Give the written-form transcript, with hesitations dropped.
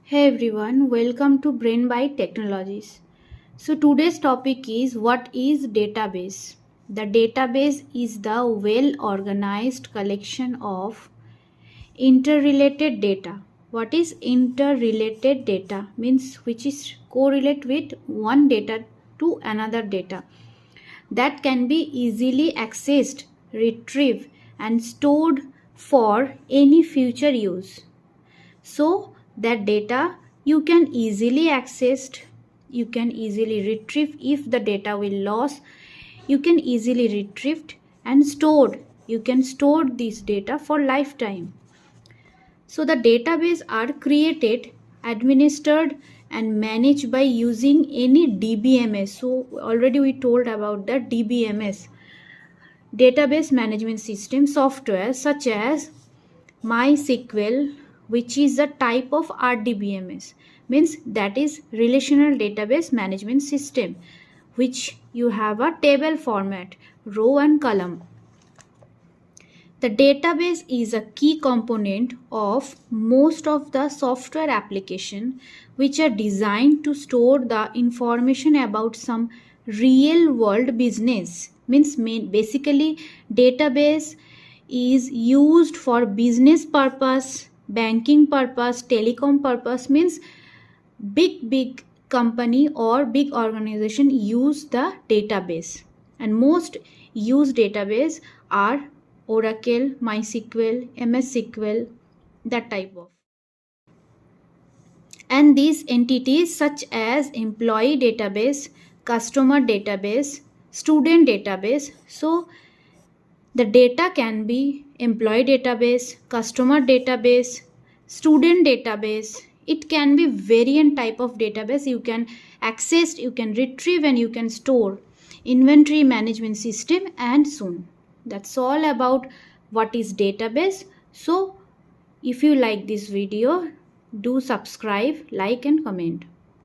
Hey everyone, welcome to Brain by Technologies. So today's topic is what is database? The database is the well organized collection of interrelated data. What is interrelated data? Means which is correlate with one data to another data that can be easily accessed, retrieved and stored for any future use. So that data you can easily access, you can easily retrieve. If the data will lost, you can easily retrieve and stored. You can store this data for lifetime. So the database are created, administered and managed by using any DBMS. So already we told about the DBMS, database management system software, such as MySQL, which is a type of RDBMS, means that is relational database management system, which you have a table format, row and column. The database is a key component of most of the software application which are designed to store the information about some real world business. Means basically database is used for business purpose, banking purpose, telecom purpose. Means big company or big organization use the database, and most used database are Oracle, MySQL, MS SQL, that type of. And these entities such as employee database, customer database, student database. So the data can be employee database, customer database, student database. It can be variant type of database. You can access, you can retrieve and you can store. Inventory management system and so on. That's all about what is database. So if you like this video, do subscribe, like and comment.